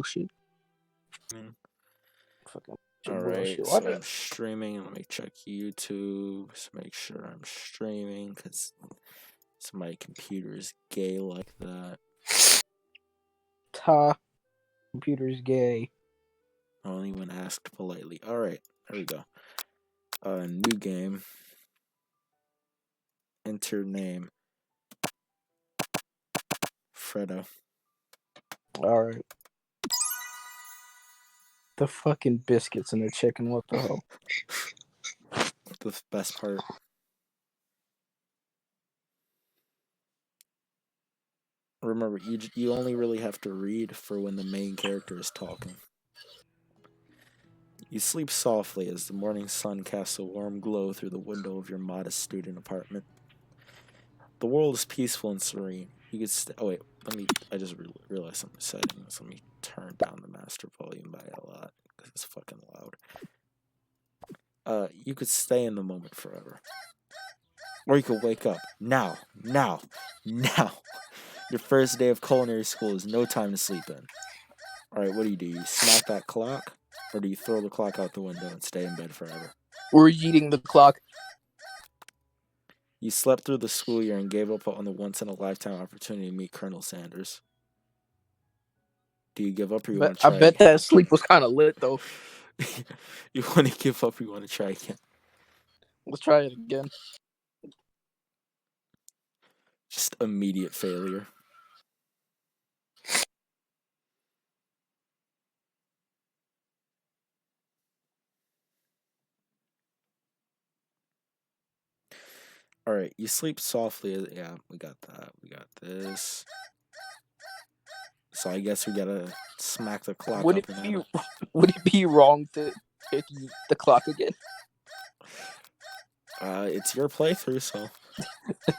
bullshit. Mm. Fucking Alright, bullshit. so I'm streaming. Let me check YouTube. Just make sure I'm streaming because my computer is gay like that. Ta. Computer's gay. Only when asked politely. Alright, there we go. New game. Enter name. Fredo. Alright. The fucking biscuits and the chicken, what the hell? The best part. Remember, you only really have to read for when the main character is talking. You sleep softly as the morning sun casts a warm glow through the window of your modest student apartment. The world is peaceful and serene. You could oh wait, I just realized some settings. Let me turn down the master volume by a lot because it's fucking loud. You could stay in the moment forever. Or you could wake up. Now. Your first day of culinary school is no time to sleep in. Alright, what do? You smack that clock? Or do you throw the clock out the window and stay in bed forever? We're eating the clock. You slept through the school year and gave up on the once-in-a-lifetime opportunity to meet Colonel Sanders. Do you give up or you want to try I bet that sleep was kind of lit, though. You want to give up or you want to try again? Let's try it again. Just immediate failure. Alright, you sleep softly. Yeah, we got that. We got this. So I guess we gotta smack the clock Would up. Would it be wrong to hit the clock again? It's your playthrough, so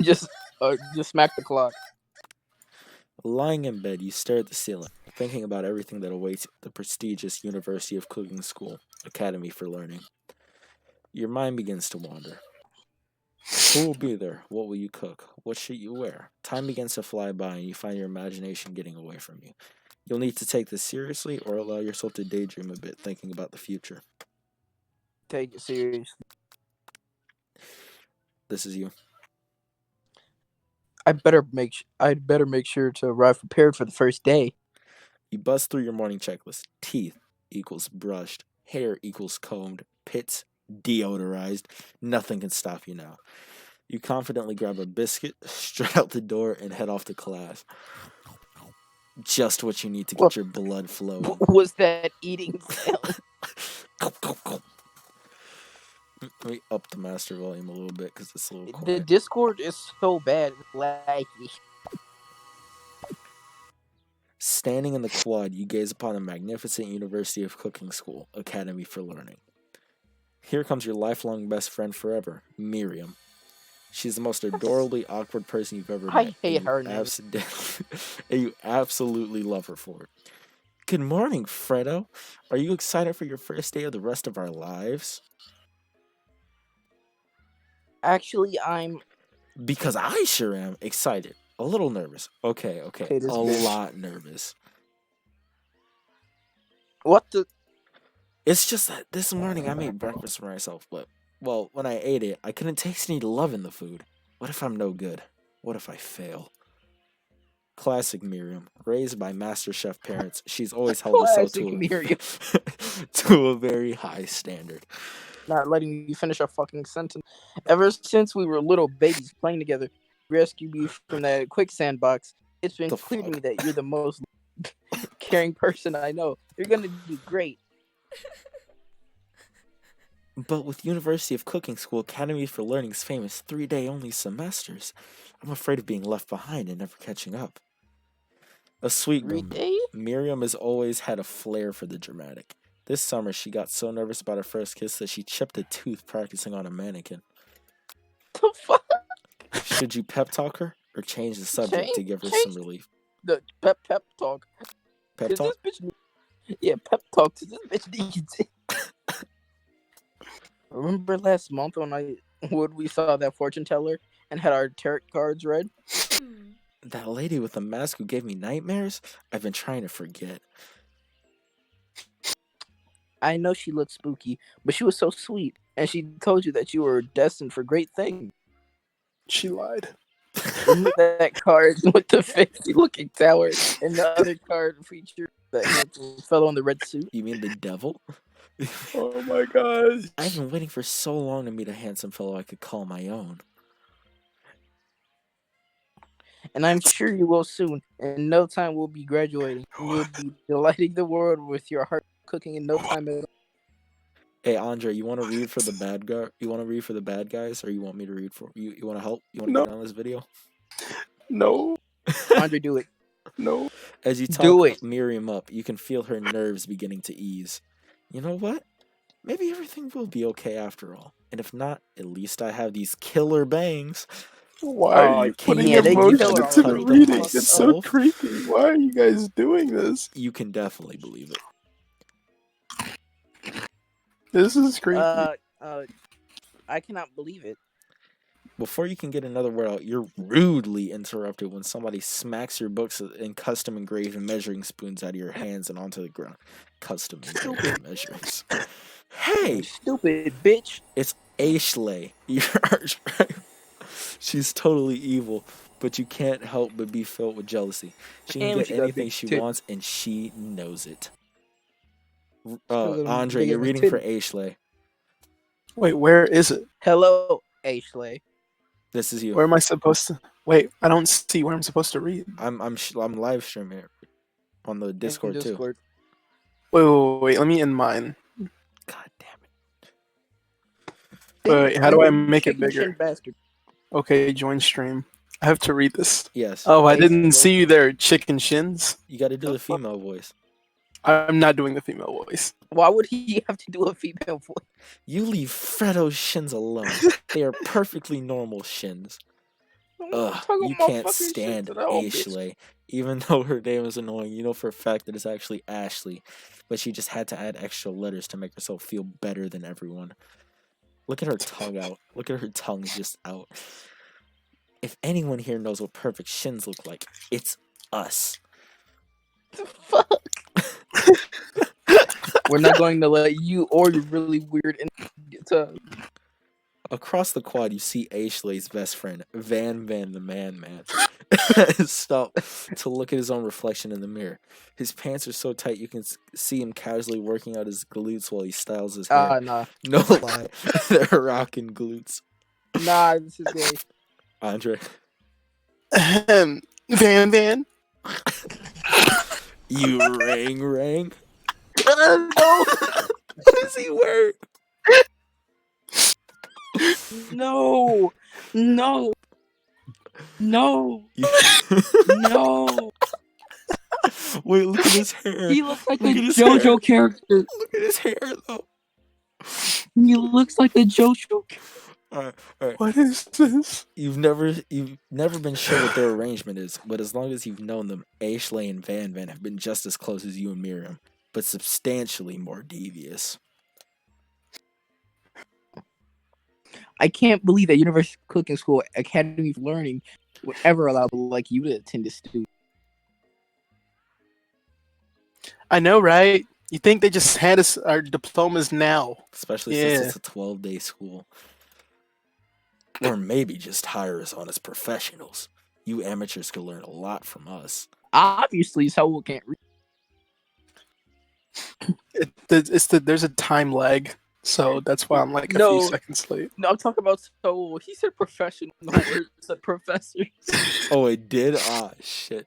just smack the clock. Lying in bed, you stare at the ceiling, thinking about everything that awaits the prestigious University of Cooking School, Academy for Learning. Your mind begins to wander. Who will be there? What will you cook? What should you wear? Time begins to fly by and you find your imagination getting away from you. You'll need to take this seriously or allow yourself to daydream a bit, thinking about the future. Take it seriously. This is you. I'd better make sure to arrive prepared for the first day. You buzz through your morning checklist. Teeth equals brushed. Hair equals combed. Pits deodorized. Nothing can stop you now. You confidently grab a biscuit, straight out the door, and head off to class. Just what you need to get your blood flowing. What was that eating sound? Let me up the master volume a little bit because it's a little quiet. The Discord is so bad, it's laggy. Standing in the quad, you gaze upon the magnificent University of Cooking School, Academy for Learning. Here comes your lifelong best friend forever, Miriam. She's the most adorably awkward person you've ever met. I hate her name. And you absolutely love her for it. Good morning, Fredo. Are you excited for your first day of the rest of our lives? Actually, I'm... Because I sure am excited. A little nervous. Okay. A lot nervous. What the... It's just that this morning I made breakfast for myself, but, well, when I ate it, I couldn't taste any love in the food. What if I'm no good? What if I fail? Classic Miriam. Raised by Master Chef parents, she's always held herself to a very high standard. Not letting you finish a fucking sentence. Ever since we were little babies playing together, rescued me from that quicksand box. It's been clear to me that you're the most caring person I know. You're gonna do great. But with University of Cooking School Academy for Learning's famous 3-day only semesters, I'm afraid of being left behind and never catching up. A sweet girl, Miriam has always had a flair for the dramatic. This summer, she got so nervous about her first kiss that she chipped a tooth practicing on a mannequin. The fuck? Should you pep talk her or change the subject to give her some relief? The pep talk. Pep talk? Pep talk to this bitch needs it. Remember last month when we saw that fortune teller and had our tarot cards read? That lady with the mask who gave me nightmares? I've been trying to forget. I know she looked spooky, but she was so sweet, and she told you that you were destined for great things. She lied. Isn't that card with the fancy-looking tower, and the other card featured the handsome fellow in the red suit? You mean the devil? Oh my gosh. I've been waiting for so long to meet a handsome fellow I could call my own. And I'm sure you will soon. In no time, we'll be graduating. And you'll be delighting the world with your heart cooking in no time at all. Hey Andre, you want to read for the bad guy? You want to read for the bad guys, or you want me to read for you? You want to help? You want to No. get on this video? No. Andre, do it. No. As you talk Do it. Miriam up, you can feel her nerves beginning to ease. You know what? Maybe everything will be okay after all. And if not, at least I have these killer bangs. Why Oh, are you can putting you emotion kill her into the already. reading? Fuck It's so off. creepy. Why are you guys doing this? You can definitely believe it. This is creepy. I cannot believe it. Before you can get another word out, you're rudely interrupted when somebody smacks your books and custom engraved measuring spoons out of your hands and onto the ground. Custom engraved measurements. Hey, Stupid bitch. it's Ashley, your arch rival. She's totally evil, but you can't help but be filled with jealousy. She can And get she got anything big she titties. wants, and she knows it. got them Andre, big you're as reading for titties. Ashley. Wait, where is it? Hello, Ashley. This is you. Where am I supposed to? Wait, I don't see where I'm supposed to read. I'm live streaming it on the Discord too. Wait. Let me end mine. God damn it! Wait, how do I make it Chicken bigger? chin bastard. Okay, join stream. I have to read this. Yes. Oh, I Basically. didn't see you there, chicken shins. You got to do The the fuck? female voice. I'm not doing the female voice. Why would he have to do a female voice? You leave Fredo's shins alone. They are perfectly normal shins. Ugh, you can't stand Ashley. Even though her name is annoying, you know for a fact that it's actually Ashley. But she just had to add extra letters to make herself feel better than everyone. Look at her tongue out. Look at her tongue just out. If anyone here knows what perfect shins look like, it's us. The fuck? We're not going to let you or your really weird to Across the quad, you see Ashley's best friend, Van the Man. Stop to look at his own reflection in the mirror. His pants are so tight you can see him casually working out his glutes while he styles his hair. nah. No lie, they're rocking glutes. Nah, this is gay. Andre, Van. you rang. No. What does he wear? No. No. Wait, look at his hair. He looks like Look a at his hair. JoJo character. Look at his hair, though. He looks like a JoJo. All right. What is this? You've never been sure what their arrangement is, but as long as you've known them, Ashley and Van have been just as close as you and Miriam, but substantially more devious. I can't believe that University Cooking School Academy for Learning would ever allow people like you to attend this studio. I know, right? You think they just hand us our diplomas now? Especially since it's a 12-day school. Or maybe just hire us on as professionals. You amateurs could learn a lot from us. Obviously, Soul can't read. There's a time lag, so that's why I'm like a No. few seconds late. No, I'm talking about Soul. He said professional. No, he said professors. Oh, it did? Ah, shit.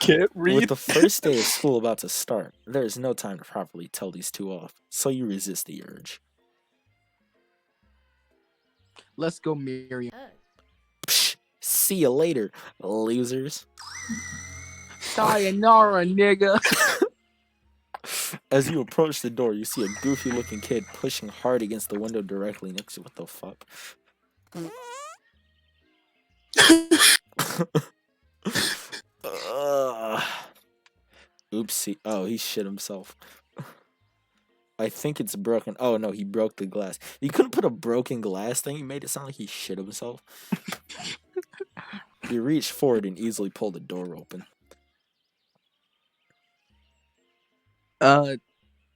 Can't With read. the first day of school about to start, there is no time to properly tell these two off, so you resist the urge. Let's go, Miriam. Psh, see you later, losers. Sayonara, nigga. As you approach the door, you see a goofy-looking kid pushing hard against the window directly next to you. What the fuck? Oopsie. Oh, he shit himself. I think it's broken. Oh, no, he broke the glass. You couldn't put a broken glass thing? You made it sound like he shit himself. You reach forward and easily pull the door open.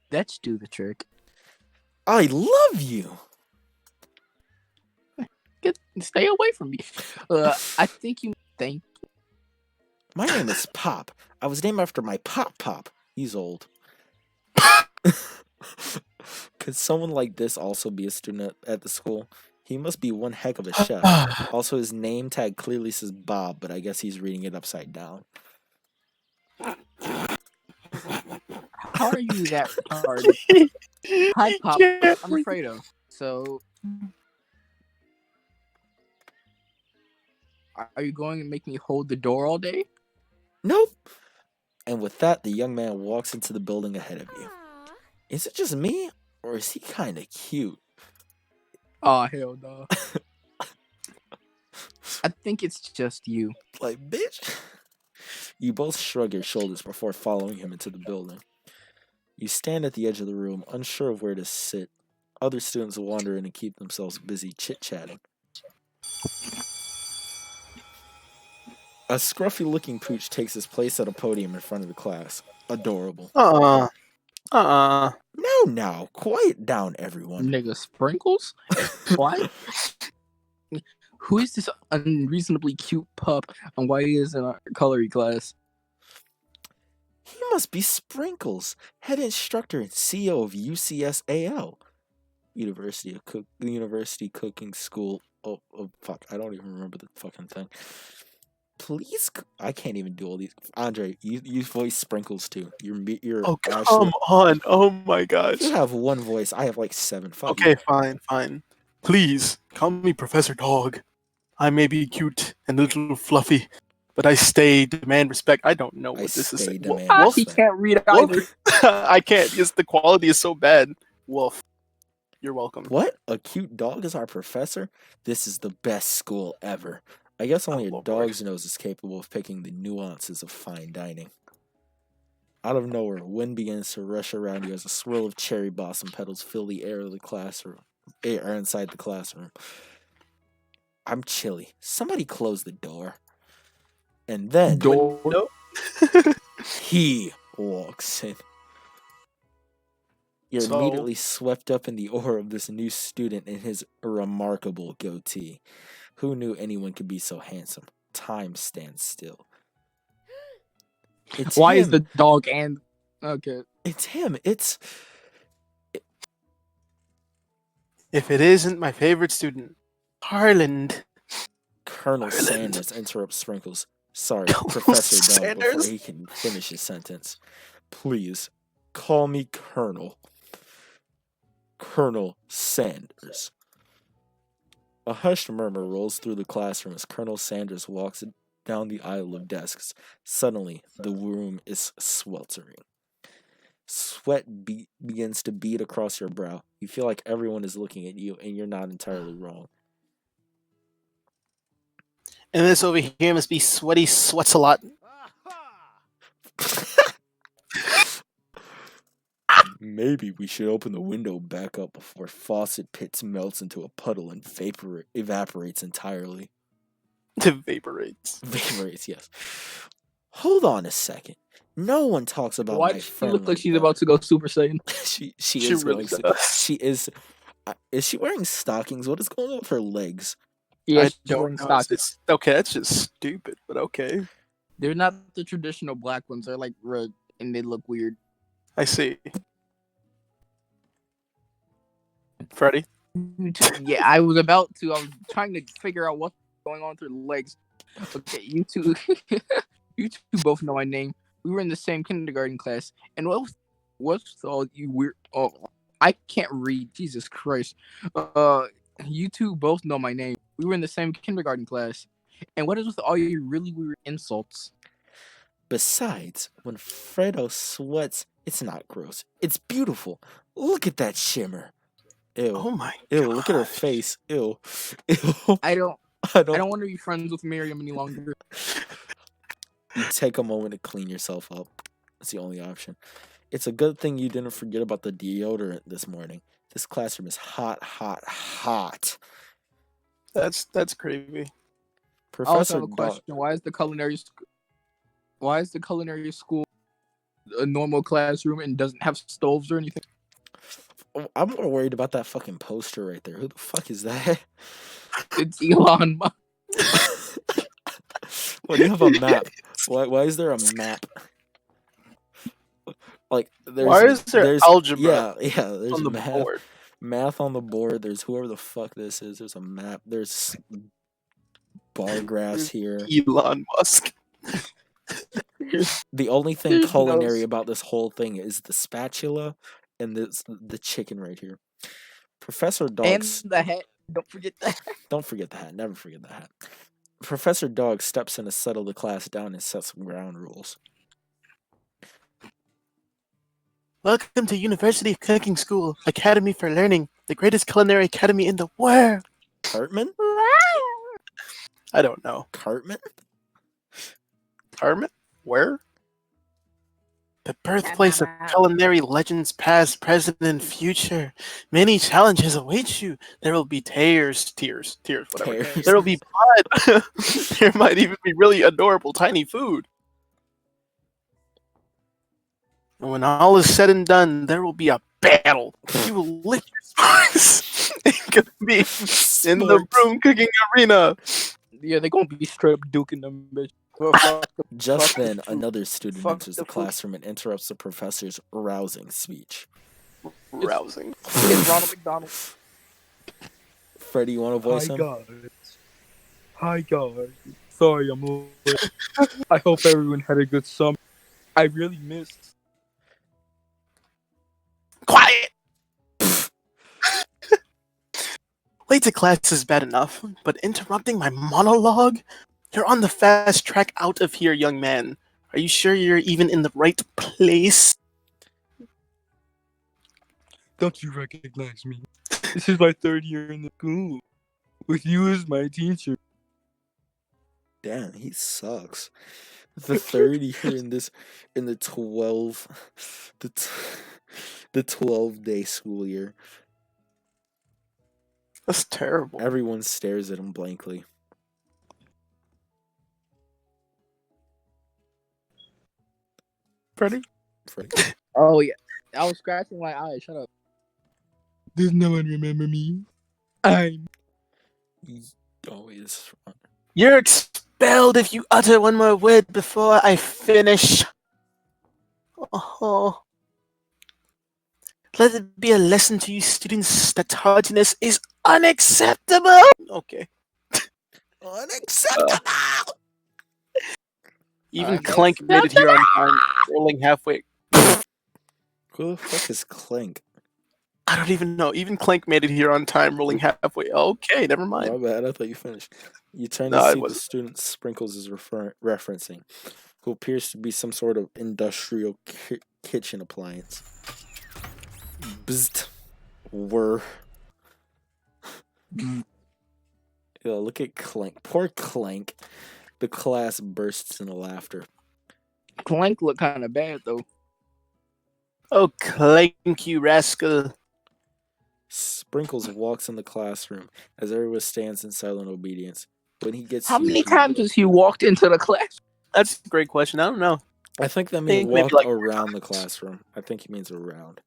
That should do the trick. I love you. Stay away from me. I think you think. My name is Pop. I was named after my Pop. He's old. Could someone like this also be a student at the school? He must be one heck of a chef. Also, his name tag clearly says Bob, but I guess he's reading it upside down. How are you that retarded? Hi, Pop. I'm Fredo. So, are you going to make me hold the door all day? Nope. And with that, the young man walks into the building ahead of you. Is it just me, or is he kind of cute? Oh, hell no. I think it's just you. Like, bitch. You both shrug your shoulders before following him into the building. You stand at the edge of the room, unsure of where to sit. Other students wander in and keep themselves busy chit-chatting. A scruffy-looking pooch takes his place at a podium in front of the class. Adorable. No, quiet down, everyone. Nigga, Sprinkles? What? Who is this unreasonably cute pup and why he is in our coloring class? He must be Sprinkles, head instructor and CEO of UCSAL, University Cooking School. Oh, fuck, I don't even remember the fucking thing. Please, I can't even do all these. Andre, you voice Sprinkles too. You're. Oh, come on! Oh my gosh. You have one voice. I have like 7. Fuck Okay, you. fine. Please call me Professor Dog. I may be cute and a little fluffy, but I demand respect. I don't know what this is saying. He can't read either. I can't because the quality is so bad. Wolf, you're welcome. What? A cute dog is our professor? This is the best school ever. I guess only a dog's nose is capable of picking the nuances of fine dining. Out of nowhere, wind begins to rush around you as a swirl of cherry blossom petals fill the air of the classroom. Air inside the classroom. I'm chilly. Somebody close the door. And then he walks in. You're immediately swept up in the aura of this new student and his remarkable goatee. Who knew anyone could be so handsome? Time stands still. Why is the dog and... Okay. It's him. If it isn't my favorite student, Harland. Colonel Sanders interrupts Sprinkles. Sorry, Professor Dog, before he can finish his sentence. Please, call me Colonel. Colonel Sanders. A hushed murmur rolls through the classroom as Colonel Sanders walks down the aisle of desks. Suddenly, the room is sweltering. Sweat begins to bead across your brow. You feel like everyone is looking at you, and you're not entirely wrong. And this over here must be Sweaty Sweats a lot. Maybe we should open the window back up before Faucet Pits melts into a puddle and evaporates entirely. Evaporates, yes. Hold on a second. No one talks about my friend. Why she look like she's about to go Super Saiyan? she is really does. She is. Is she wearing stockings? What is going on with her legs? Yeah, she's wearing stockings. Okay, that's just stupid, but okay. They're not the traditional black ones. They're like red, and they look weird. I see. Freddy? Yeah, I was about to. I was trying to figure out what's going on with her legs. Okay, you two both know my name. We were in the same kindergarten class. And what's all you weird... Oh, I can't read. Jesus Christ. You two both know my name. We were in the same kindergarten class. And what is with all your really weird insults? Besides, when Fredo sweats, it's not gross. It's beautiful. Look at that shimmer. Ew. Oh my Ew, God. look at her face. Ew. Ew. I don't want to be friends with Miriam any longer. You take a moment to clean yourself up. That's the only option. It's a good thing you didn't forget about the deodorant this morning. This classroom is hot, hot, hot. That's creepy. I also have a question. Why is the culinary school a normal classroom and doesn't have stoves or anything. I'm more worried about that fucking poster right there. Who the fuck is that? It's Elon Musk. Why do you have a map? Why is there a map? Like Why is there algebra Yeah, there's on the math. board? Math on the board. There's whoever the fuck this is. There's a map. There's bar graphs here. Elon Musk. The only thing There's culinary no- about this whole thing is the spatula and the chicken right here. Professor And Dogs. the hat. Don't forget that. Don't forget the hat. Never forget the hat. Professor Dog steps in to settle the class down and set some ground rules. Welcome to University Cooking School, Academy for Learning, the greatest culinary academy in the world. Cartman? I don't know. Cartman? Carmen? Where? The birthplace of culinary legends past, present, and future. Many challenges await you. There will be tears, whatever. Tears. There will be blood. There might even be really adorable tiny food. And when all is said and done, there will be a battle. You will lick your sparks and compete in the Sparks. broom cooking arena. Yeah, they're gonna be straight up duking them, bitch. Just Fuck then, the food. another student Fuck enters the the food. classroom and interrupts the professor's rousing speech. Rousing. It's Ronald McDonald. Freddie, you want to voice him? Hi guys. Sorry I'm late. I hope everyone had a good summer. I really missed. Quiet! Late to class is bad enough, but interrupting my monologue? You're on the fast track out of here, young man. Are you sure you're even in the right place? Don't you recognize me? This is my third year in the school. With you as my teacher. Damn, he sucks. The third year in the 12-day school year. That's terrible. Everyone stares at him blankly. Freddie? Oh yeah. I was scratching my eye. Shut up. Does no one remember me? I'm He's always You're expelled if you utter one more word before I finish. Oh. Let it be a lesson to you students that tardiness is unacceptable. Okay. unacceptable. Even Clank made it here on time, rolling halfway. Who the fuck is Clank? I don't even know. Even Clank made it here on time, rolling halfway. Okay, never mind. My bad, I thought you finished. You turn No, to I see the wasn't. student Sprinkles is referencing, who appears to be some sort of industrial kitchen appliance. Bzzzt. Whir. Yo, look at Clank. Poor Clank. The class bursts into laughter. Clank look kind of bad though. Oh, Clank, you rascal. Sprinkles walks in the classroom as everyone stands in silent obedience. When he gets How to you, many times has he walked into the class? That's a great question. I don't know. I think that means think maybe walk like around the classroom. I think he means around.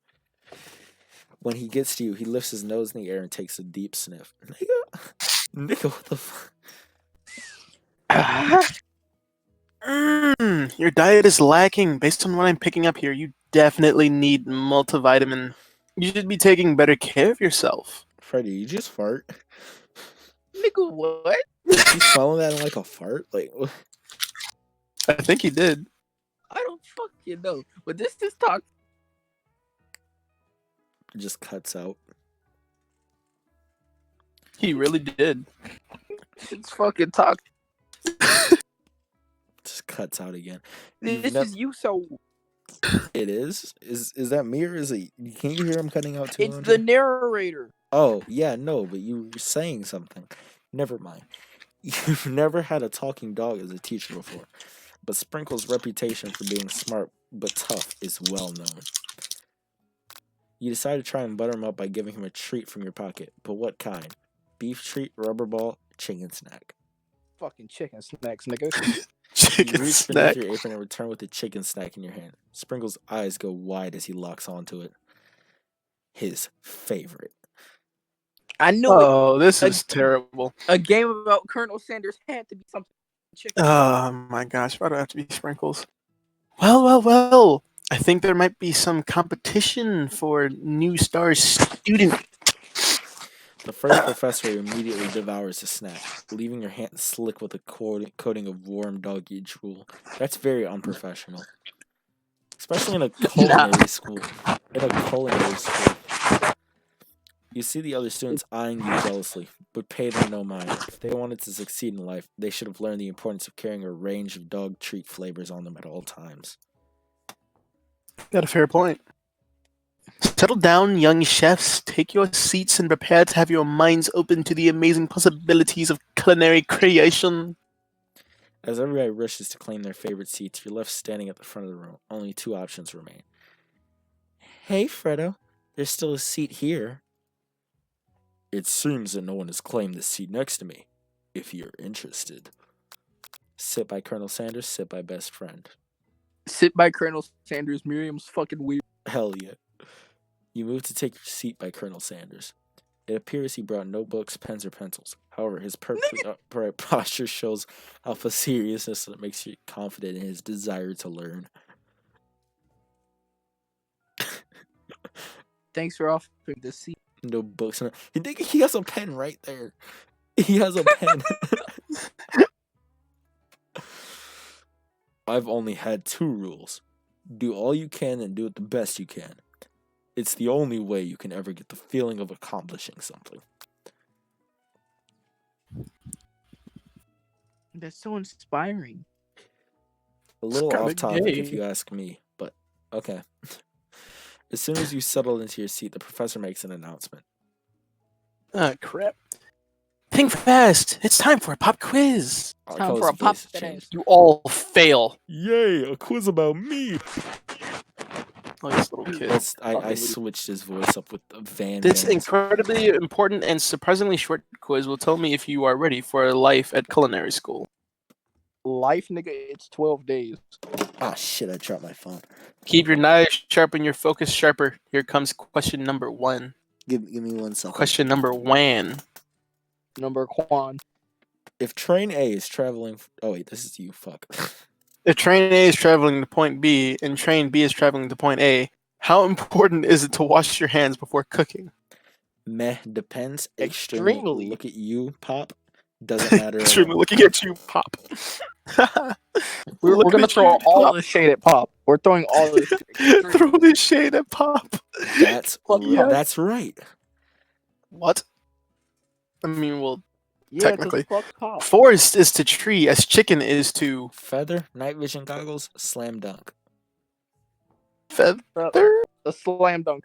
When he gets to you, he lifts his nose in the air and takes a deep sniff. Nigga, what the fuck? Your diet is lacking. Based on what I'm picking up here, you definitely need multivitamin. You should be taking better care of yourself. Freddie, you just fart? Nigga, what? You smelling that like a fart? Like, I think he did. I don't fucking know. But this talk. it just cuts out. He really did. It's fucking talk. Just cuts out again. This is you, so It is? Is that me or is it? Can you hear him cutting out too? it's the narrator. Oh, yeah, no, but you were saying something. Never mind. You've never had a talking dog as a teacher before, but Sprinkle's reputation for being smart but tough is well known. You decide to try and butter him up by giving him a treat from your pocket, but what kind? Beef treat, rubber ball, chicken snack. Fucking chicken snacks, nigga. Chicken reach snack. beneath your apron and return with a chicken snack in your hand. Sprinkle's eyes go wide as he locks onto it. His favorite. I knew it. Oh, this is terrible. A game about Colonel Sanders had to be something. Chicken. Oh my gosh, why do I have to be Sprinkles? Well. I think there might be some competition for New Star student. The first professor immediately devours the snack, leaving your hand slick with a coating of warm doggy drool. That's very unprofessional. Especially in a culinary school. You see the other students eyeing you jealously, but pay them no mind. If they wanted to succeed in life, they should have learned the importance of carrying a range of dog treat flavors on them at all times. Got a fair point. Settle down, young chefs. Take your seats and prepare to have your minds open to the amazing possibilities of culinary creation. As everybody rushes to claim their favorite seats, you're left standing at the front of the room. Only two options remain. Hey, Fredo, there's still a seat here. It seems that no one has claimed the seat next to me. If you're interested. Sit by Colonel Sanders, sit by best friend. Sit by Colonel Sanders. Miriam's fucking weird. Hell yeah. You move to take your seat by Colonel Sanders. It appears he brought no books, pens, or pencils. However, his perfectly upright posture shows alpha seriousness that makes you confident in his desire to learn. Thanks for offering this seat. No books. He has a pen right there. He has a pen. I've only had two rules. Do all you can and do it the best you can. It's the only way you can ever get the feeling of accomplishing something. That's so inspiring. A little kinda off topic gay. if you ask me, but okay. As soon as you settle into your seat, the professor makes an announcement. Ah, crap. Think fast. It's time for a pop quiz. I Time call for his a pop voice that change. ass. You all fail. Yay, a quiz about me. Oh, this little kid. I switched his voice up with the Van This Dams. incredibly important and surprisingly short quiz will tell me if you are ready for a life at culinary school. Life, nigga, it's 12 days. Ah, shit, I dropped my phone. Keep your knives sharp and your focus sharper. Here comes question number 1. Give me 1 second. Question number 1. Number Quan. If train A is traveling... Oh, wait, this is you, fuck. If train A is traveling to point B and train B is traveling to point A, how important is it to wash your hands before cooking? Meh, depends. Extremely. Look at you, Pop. Doesn't matter at Extremely all. looking at you, Pop. We're Looking gonna at throw you, all Pop. this shade at Pop. We're throwing all this shade. Throw this shade at Pop. That's Yeah. That's right. What? I mean, well, Yeah, 'cause technically. fuck Pop. forest is to tree as chicken is to Feather, night vision goggles, slam dunk. feather. A slam dunk.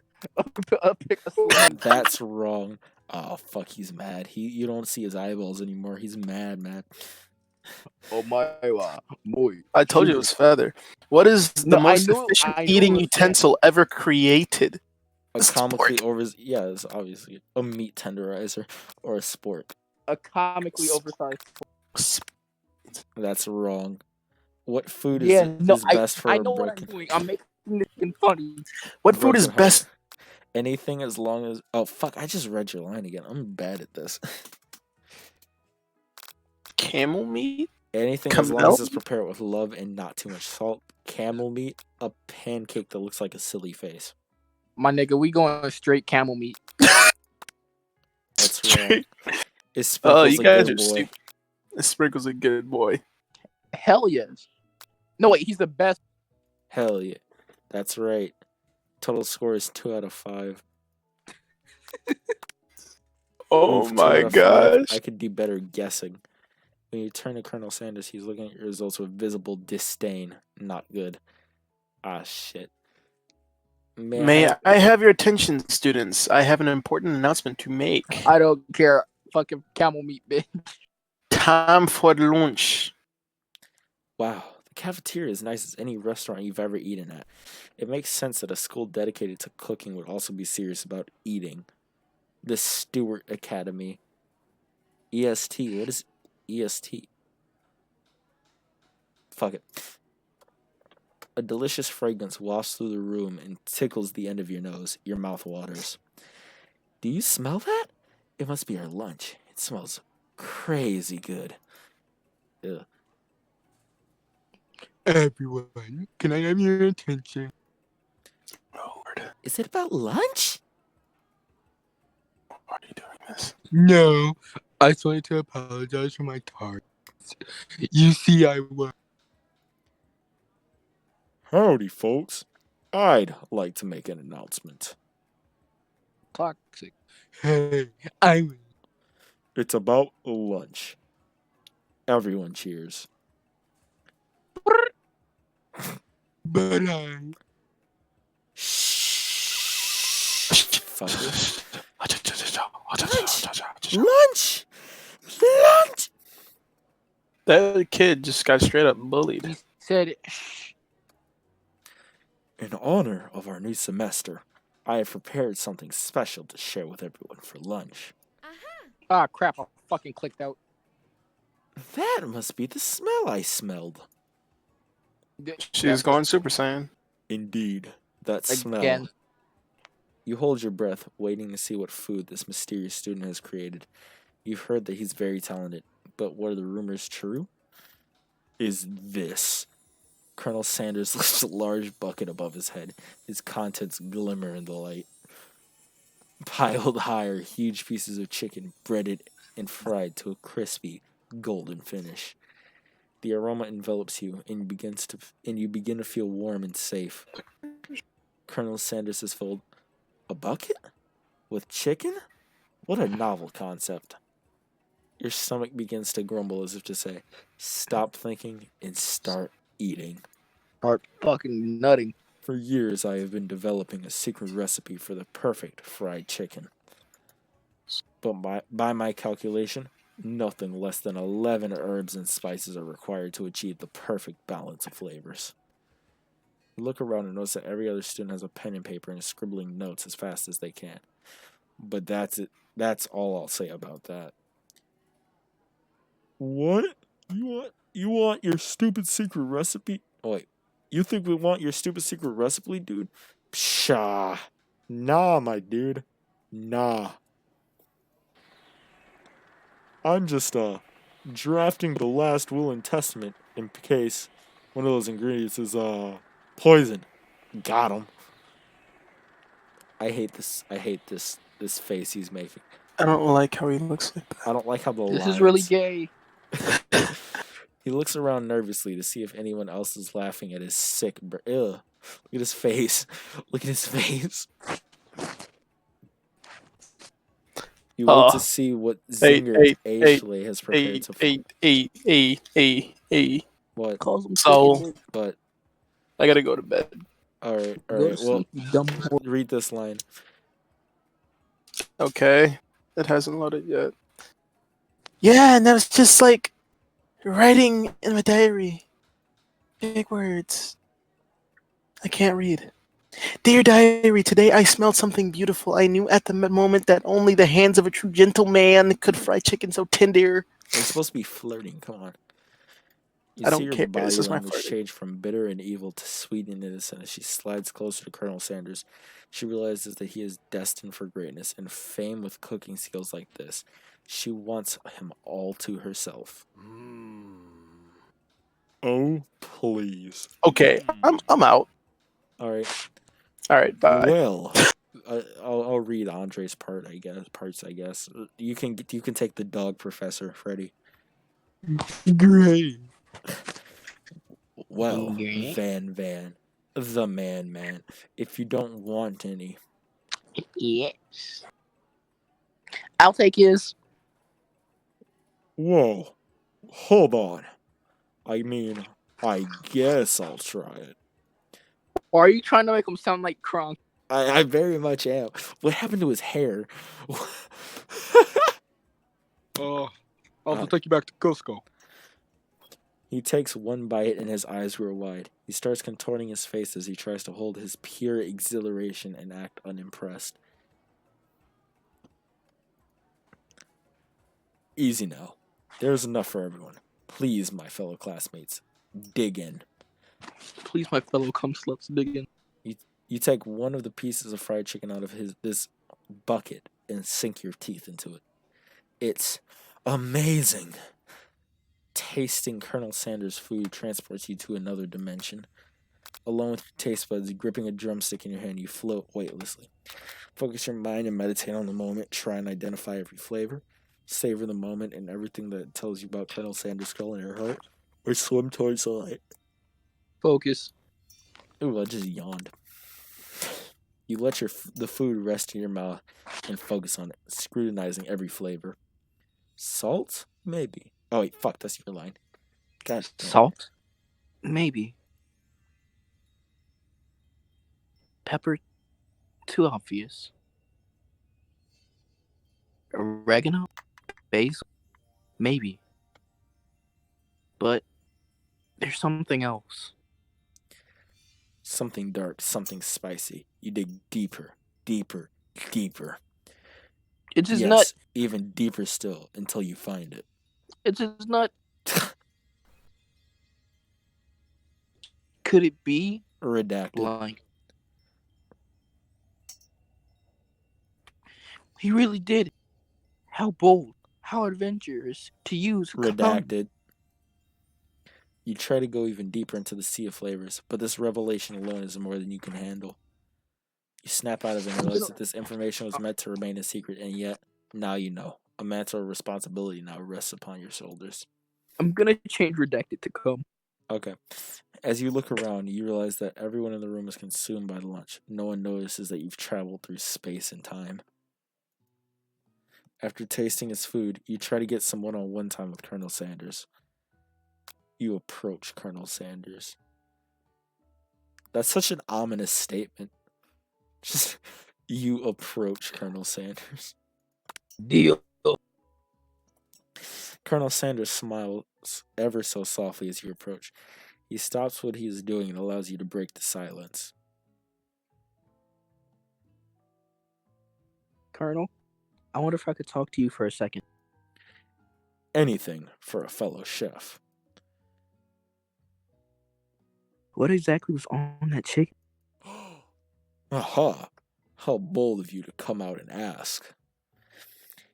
Pick a slam dunk. That's wrong. Oh fuck, he's mad. You don't see his eyeballs anymore. He's mad. Oh my boy. I told you it was feather. What is the No, I most knew- efficient I knew eating it was utensil ever created? A Sport. comically over. Yeah, it's obviously a meat tenderizer or a spork. A comically oversized. That's wrong. What food Yeah, is no, best for I a know what I'm broken? doing. I'm making this funny. What food is broken heart? best? Anything as long as. Oh fuck! I just read your line again. I'm bad at this. Camel meat? Anything as long as Camel? it's prepared with love and not too much salt. Camel meat, a pancake that looks like a silly face. My nigga, we going straight camel meat. That's wrong. Straight- Is Sprinkles Oh, you a guys good are boy? stupid. Sprinkle's a good boy. Hell yes. No, wait, he's the best. Hell yeah. That's right. Total score is 2 out of 5. Oh Oof, 2 my out of 5. gosh. I could do better guessing. When you turn to Colonel Sanders, he's looking at your results with visible disdain. Not good. Ah, shit. May I have your attention, students? I have an important announcement to make. I don't care. Fucking camel meat, bitch. Time for lunch. Wow, the cafeteria is nice as any restaurant you've ever eaten at. It makes sense that a school dedicated to cooking would also be serious about eating. The Stewart Academy. EST. What is EST? Fuck it. A delicious fragrance wafts through the room and tickles the end of your nose. Your mouth waters. Do you smell that? It must be our lunch. It smells crazy good. Ugh. Everyone, can I have your attention? Lord, Is it about lunch? why are you doing this? No, I just wanted to apologize for my tarts. You see, I was. Howdy, folks. I'd like to make an announcement. Toxic. Hey, I was. It's about lunch. Everyone cheers. But I. Shh. Fuck it. Lunch. Lunch! Lunch! That kid just got straight up bullied. He said, shh. In honor of our new semester, I have prepared something special to share with everyone for lunch. Ah, crap. I fucking clicked out. That must be the smell I smelled. She's going Super Saiyan. Indeed, that smell. Again. You hold your breath, waiting to see what food this mysterious student has created. You've heard that he's very talented, but were the rumors true? Is this? Colonel Sanders lifts a large bucket above his head. Its contents glimmer in the light. Piled high are huge pieces of chicken, breaded and fried to a crispy, golden finish. The aroma envelops you, and you begin to feel warm and safe. Colonel Sanders is filled. A bucket? With chicken? What a novel concept. Your stomach begins to grumble as if to say, stop thinking and start eating. Start fucking nutting. For years, I have been developing a secret recipe for the perfect fried chicken. But by my calculation, nothing less than 11 herbs and spices are required to achieve the perfect balance of flavors. You look around and notice that every other student has a pen and paper and is scribbling notes as fast as they can. But that's it. That's all I'll say about that. What? You want your stupid secret recipe? Oh, wait. You think we want your stupid secret recipe, dude? Pshaw. Nah, my dude. Nah. I'm just, drafting the last will and testament in case one of those ingredients is, poison. Got him. I hate this face he's making. I don't like how he looks like that. I don't like how the This is really lines- gay. He looks around nervously to see if anyone else is laughing at his sick Ugh. Look at his face. Look at his face. You wait to see what Zinger Ashley has prepared to What? Calls him So- chicken. But, I gotta go to bed. alright. Go Well, to sleep, you dumb whore. read this line. Okay. It hasn't loaded yet. Yeah, and that was just like writing in my diary. Big words. I can't read. Dear diary, today I smelled something beautiful. I knew at the moment that only the hands of a true gentleman could fry chicken so tender. You're supposed to be flirting. Come on. You I see don't her care, body this is my language flirting. change from bitter and evil to sweet and innocent as she slides closer to Colonel Sanders. She realizes that he is destined for greatness and fame with cooking skills like this. She wants him all to herself. Oh, please. Okay, I'm out. All right. All right, bye. Well, I'll read Andre's part. I guess. You can take the dog, Professor Freddy. Great. Well, Okay. Van, the man. If you don't want any, Yes. I'll take his. whoa, hold on. I mean, I guess I'll try it. Or are you trying to make him sound like Kronk? I very much am. What happened to his hair? I'll have to take you back to Cusco. He takes one bite and his eyes grow wide. He starts contorting his face as he tries to hold his pure exhilaration and act unimpressed. Easy now. There's enough for everyone. Please, my fellow classmates, dig in. Please, my fellow cum sluts, dig in. You take one of the pieces of fried chicken out of this bucket and sink your teeth into it. It's amazing. Tasting Colonel Sanders' food transports you to another dimension. Alone with your taste buds, gripping a drumstick in your hand, you float weightlessly. Focus your mind and meditate on the moment. Try and identify every flavor. Savor the moment and everything that it tells you about Colonel Sanders' skull in your heart. Or swim towards the light. Focus. Ooh, I just yawned. You let the food rest in your mouth and focus on it, scrutinizing every flavor. Salt? Maybe. Oh wait, fuck, that's your line. God damn. Salt? Maybe. Pepper? Too obvious. Oregano? Basil? Maybe. But there's something else. Something dark, something spicy. You dig deeper, deeper, deeper. It is yes, not. Even deeper still until you find it. It is not. Could it be? Redacted. Like, he really did. How bold, how adventurous to use cum. Redacted. You try to go even deeper into the sea of flavors, but this revelation alone is more than you can handle. You snap out of it and realize that this information was meant to remain a secret, and yet, now you know. A mantle of responsibility now rests upon your shoulders. I'm gonna change redacted to cum. Okay. As you look around, you realize that everyone in the room is consumed by the lunch. No one notices that you've traveled through space and time. After tasting his food, you try to get some one-on-one time with Colonel Sanders. You approach Colonel Sanders. That's such an ominous statement. Just, you approach Colonel Sanders. Deal. Colonel Sanders smiles ever so softly as you approach. He stops what he is doing and allows you to break the silence. Colonel, I wonder if I could talk to you for a second. Anything for a fellow chef. What exactly was on that chicken? Aha! How bold of you to come out and ask.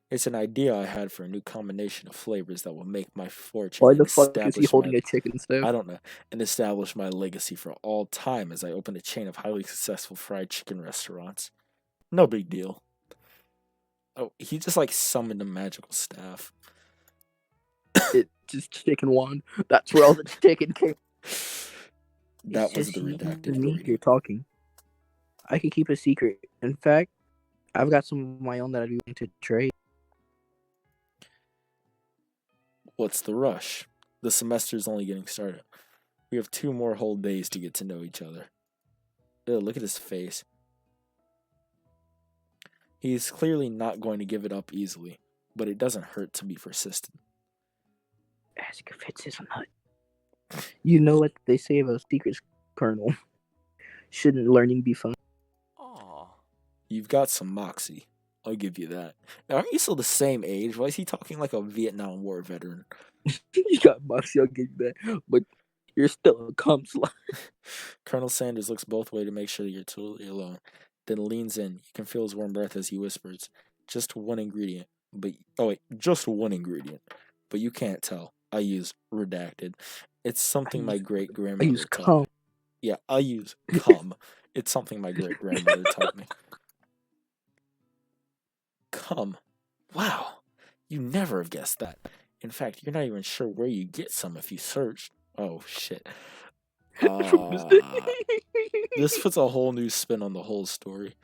It's an idea I had for a new combination of flavors that will make my fortune. Why and the fuck is he establish holding my- a chicken staff? I don't know. And establish my legacy for all time as I open a chain of highly successful fried chicken restaurants. No big deal. Oh, he just like summoned a magical staff. It's just chicken wand. That's where all the chicken came. That It's was just the you redacted and me version. here talking. I can keep a secret. In fact, I've got some of my own that I'd be willing to trade. What's the rush? The semester's only getting started. We have 2 more whole days to get to know each other. Ew, look at his face. He's clearly not going to give it up easily, but it doesn't hurt to be persistent. Ask if it's his nut. You know what they say about secrets, Colonel. Shouldn't learning be fun? Aww. You've got some moxie. I'll give you that. Now, aren't you still the same age? Why is he talking like a Vietnam War veteran? You got moxie, I'll give you that. But you're still a cum slut. Colonel Sanders looks both ways to make sure that you're totally alone, then leans in. You can feel his warm breath as he whispers, just one ingredient. Just one ingredient. But you can't tell. I use redacted. It's something my great I grandmother use taught cum. me. Yeah, I use cum. It's something my great grandmother taught me. Cum. Wow. You never have guessed that. In fact, you're not even sure where you get some if you search. Oh, shit. This puts a whole new spin on the whole story.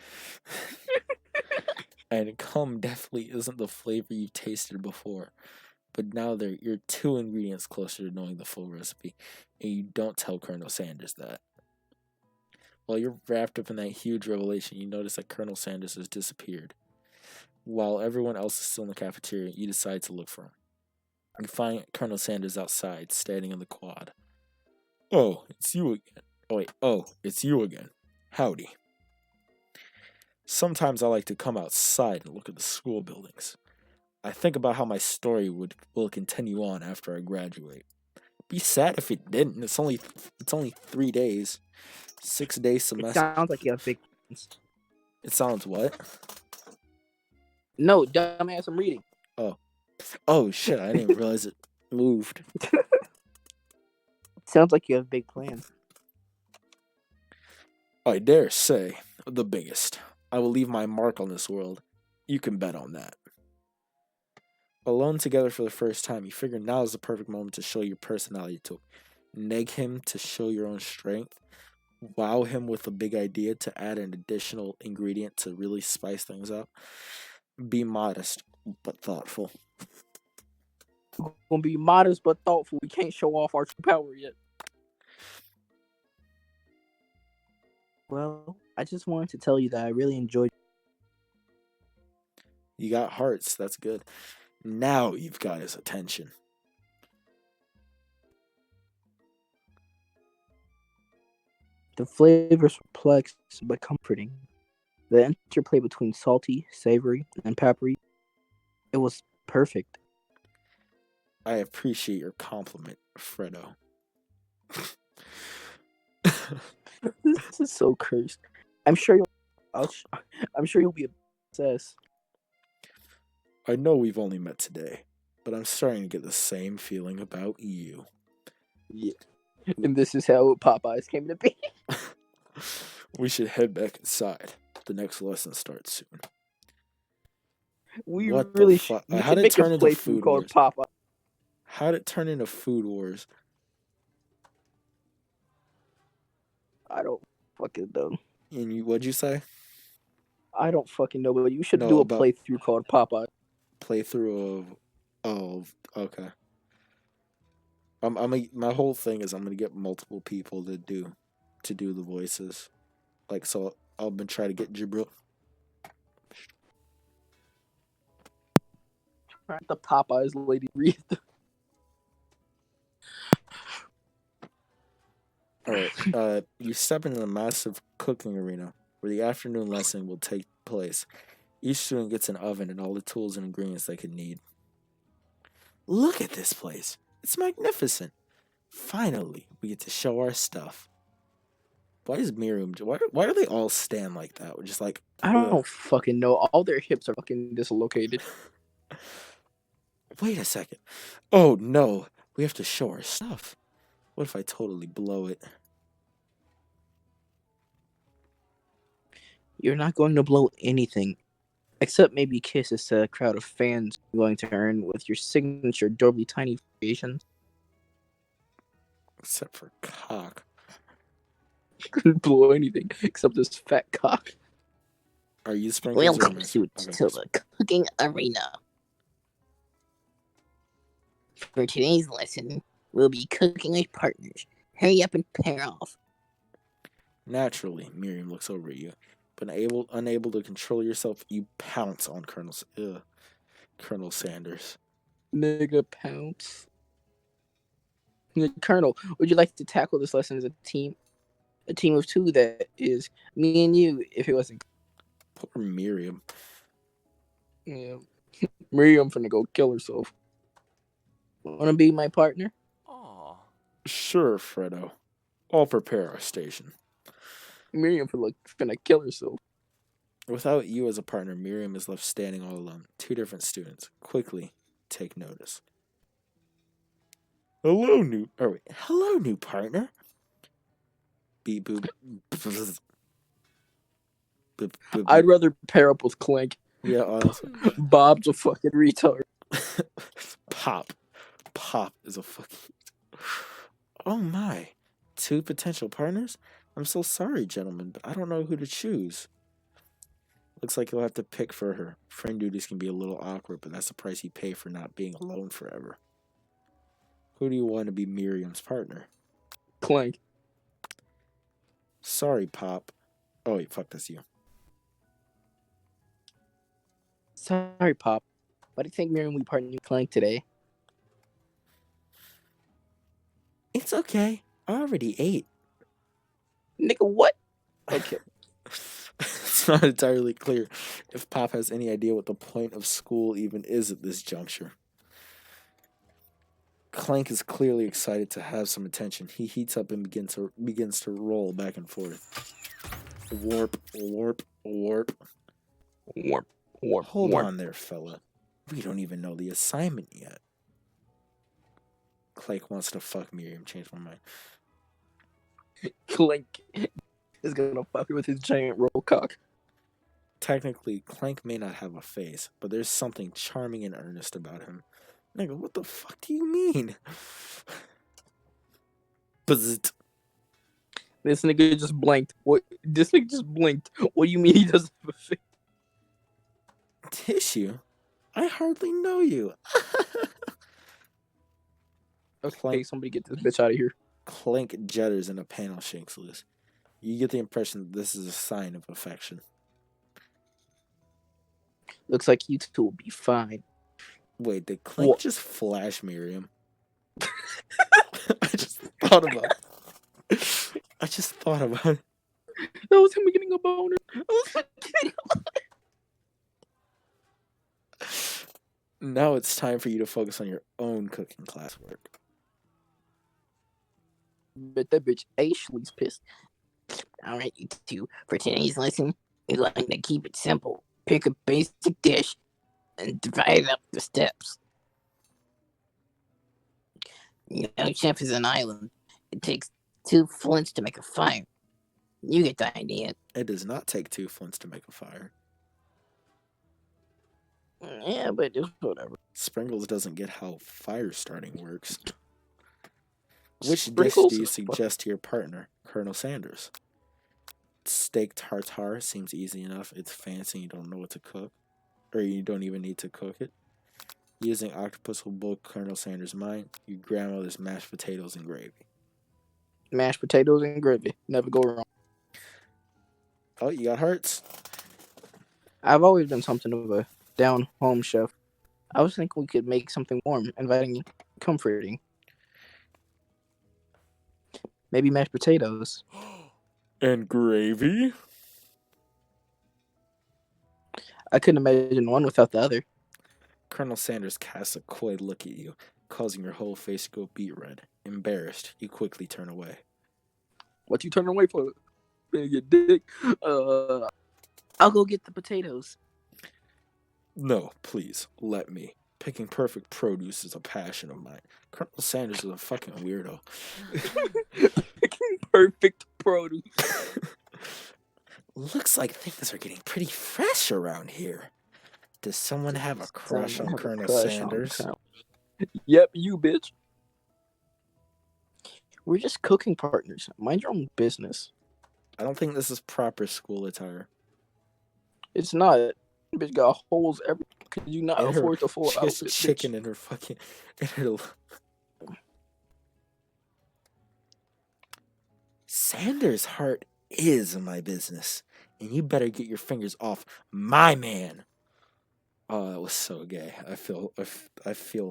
And cum definitely isn't the flavor you tasted before. But now you're 2 ingredients closer to knowing the full recipe, and you don't tell Colonel Sanders that. While you're wrapped up in that huge revelation, you notice that Colonel Sanders has disappeared. While everyone else is still in the cafeteria, you decide to look for him. You find Colonel Sanders outside, standing on the quad. Oh, it's you again. It's you again. Howdy. Sometimes I like to come outside and look at the school buildings. I think about how my story will continue on after I graduate. Be sad if it didn't. It's only 3 days. 6-day It semester. sounds like you have big plans. It sounds what? No, dumbass, I'm reading. Oh shit, I didn't even realize it moved. Sounds like you have big plans. I dare say, the biggest. I will leave my mark on this world. You can bet on that. Alone together for the first time, you figure now is the perfect moment to show your personality to him. Neg him to show your own strength. Wow him with a big idea to add an additional ingredient to really spice things up. Be modest, but thoughtful. We're gonna be modest but thoughtful. We can't show off our true power yet. Well, I just wanted to tell you that I really enjoyed. You got hearts, that's good. Now you've got his attention. The flavors were complex but comforting. The interplay between salty, savory, and peppery. It was perfect. I appreciate your compliment, Fredo. This is so cursed. I'm sure you'll be obsessed. I know we've only met today, but I'm starting to get the same feeling about you. Yeah. And this is how Popeyes came to be. We should head back inside. The next lesson starts soon. We What the really fuck? should. How'd it Make turn a into playthrough Food called Wars? Popeye. How'd it turn into Food Wars? I don't fucking know. And what'd you say? I don't fucking know, but you should No, do a about- playthrough called Popeye. Playthrough of okay. My whole thing is I'm gonna get multiple people to do the voices. Like, so I'll been trying to get Jibril. The Popeyes lady read. Alright, you step into the massive cooking arena where the afternoon lesson will take place. Each student gets an oven and all the tools and ingredients they could need. Look at this place. It's magnificent. Finally, we get to show our stuff. Why is Miriam... Why do they all stand like that? We're just like... I don't fucking know. All their hips are fucking dislocated. Wait a second. Oh, no. We have to show our stuff. What if I totally blow it? You're not going to blow anything. Except maybe kisses to a crowd of fans you're going to earn with your signature adorably tiny creations. Except for cock. Couldn't blow anything except this fat cock. Are you sprinkles? Welcome or... to the cooking arena. For today's lesson, we'll be cooking with partners. Hurry up and pair off. Naturally, Miriam looks over at you, but unable to control yourself, you pounce on Colonel Sanders. Nigga pounce. Colonel, would you like to tackle this lesson as a team? A team of two, that is me and you, if it wasn't. Poor Miriam. Yeah. Miriam finna go kill herself. Wanna be my partner? Sure, Fredo. I'll prepare our station. Miriam finna kill herself. Without you as a partner, Miriam is left standing all alone. Two different students quickly take notice. Hello, new partner. Beep boop. I'd rather pair up with Clank. Yeah, honestly. Bob's a fucking retard. Pop is a fucking... Oh my. Two potential partners? I'm so sorry, gentlemen, but I don't know who to choose. Looks like you'll have to pick for her. Friend duties can be a little awkward, but that's the price you pay for not being alone forever. Who do you want to be Miriam's partner? Clank. Sorry, Pop. Oh wait, fuck, that's you. Sorry, Pop. Why do you think Miriam we partnered with Clank today? It's okay. I already ate. Nigga, what? Okay. It's not entirely clear if Pop has any idea what the point of school even is at this juncture. Clank is clearly excited to have some attention. He heats up and begins to roll back and forth. Warp, warp, warp. Warp, warp, Hold warp. on there, fella. We don't even know the assignment yet. Clank wants to fuck Miriam. Change my mind. Clank is gonna fuck her with his giant roll cock. Technically, Clank may not have a face, but there's something charming and earnest about him. Nigga, what the fuck do you mean? Bzzzt. This nigga just blinked. What? This nigga just blinked. What do you mean he doesn't have a face? Tissue? I hardly know you. Okay, Clank. somebody get this bitch out of here. Clank jetters and a panel shakes loose. You get the impression that this is a sign of affection. Looks like you two will be fine. Wait, did Clank What? just flash Miriam? I just thought about it. I just thought about it. That was him getting a boner. I was like, getting a Now it's time for you to focus on your own cooking classwork. But that bitch Ashley's pissed. Alright, you two. For today's lesson, we're going to keep it simple. Pick a basic dish and divide up the steps. You know, Chef is an island. It takes 2 flints to make a fire. You get the idea. It does not take 2 flints to make a fire. Yeah, but just whatever. Sprinkles doesn't get how fire starting works. Which Sprinkles dish do you is fu- suggest to your partner, Colonel Sanders? Steak tartare seems easy enough. It's fancy. You don't know what to cook. Or you don't even need to cook it. Using octopus will blow Colonel Sanders' mind. Your grandmother's mashed potatoes and gravy. Mashed potatoes and gravy. Never go wrong. Oh, you got hearts? I've always been something of a down-home chef. I was thinking we could make something warm, inviting, comforting. Maybe mashed potatoes. And gravy? I couldn't imagine one without the other. Colonel Sanders casts a coy look at you, causing your whole face to go beet red. Embarrassed, you quickly turn away. What you turning away for? Better get dick. I'll go get the potatoes. No, please, let me. Picking perfect produce is a passion of mine. Colonel Sanders is a fucking weirdo. Picking perfect produce. Looks like things are getting pretty fresh around here. Does someone have a crush on Someone have a Colonel crush on Sanders? Colonel- Yep, you bitch. We're just cooking partners. Mind your own business. I don't think this is proper school attire. It's not. Bitch got holes every. Could you not And her- afford the full she has outfit? chicken bitch? in her fucking. In her... Sanders' heart is my business, and you better get your fingers off my man. Oh, that was so gay. I feel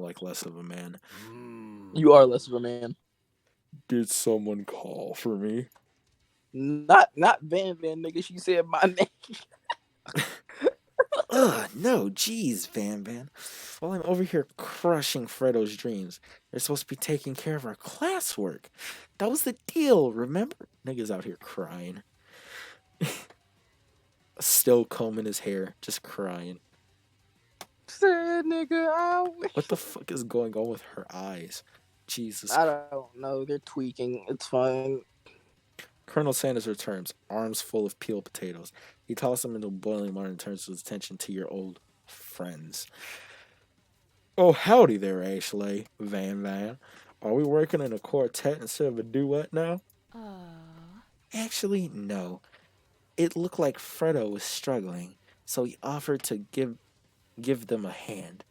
like less of a man. You are less of a man. Did someone call for me? Not Van Van, nigga. She said my name. Ugh, no, jeez, Van Van. While I'm over here crushing Fredo's dreams, you're supposed to be taking care of our classwork. That was the deal, remember? Nigga's out here crying. Still combing his hair, just crying. Said nigga, I wish. What the fuck is going on with her eyes? Jesus. I don't know. They're tweaking. It's fine. Colonel Sanders returns, arms full of peeled potatoes. He tosses them into boiling water and turns his attention to your old friends. Oh, howdy there, Ashley, Van Van. Are we working in a quartet instead of a duet now? Actually, no. It looked like Fredo was struggling, so he offered to give them a hand.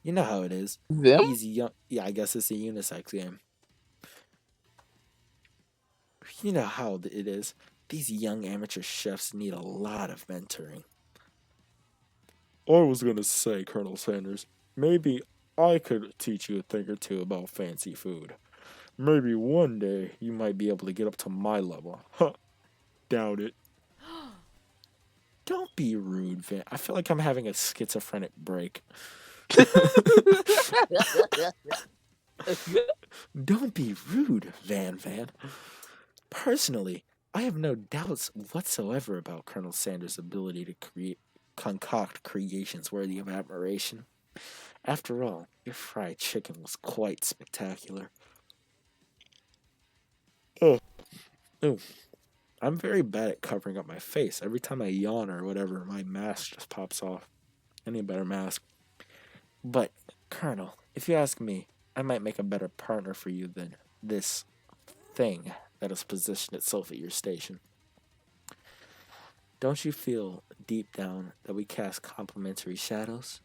You know how it is. Them? These young, yeah, I guess it's a unisex game. You know how it is. These young amateur chefs need a lot of mentoring. I was gonna say, Colonel Sanders, maybe I could teach you a thing or two about fancy food. Maybe one day you might be able to get up to my level. Huh. Doubt it. Don't be rude, Van. I feel like I'm having a schizophrenic break. Don't be rude, Van Van. Personally, I have no doubts whatsoever about Colonel Sanders' ability to concoct creations worthy of admiration. After all, your fried chicken was quite spectacular. Oh, oh, I'm very bad at covering up my face. Every time I yawn or whatever, my mask just pops off. I need a better mask. But, Colonel, if you ask me, I might make a better partner for you than this thing that has positioned itself at your station. Don't you feel deep down that we cast complementary shadows?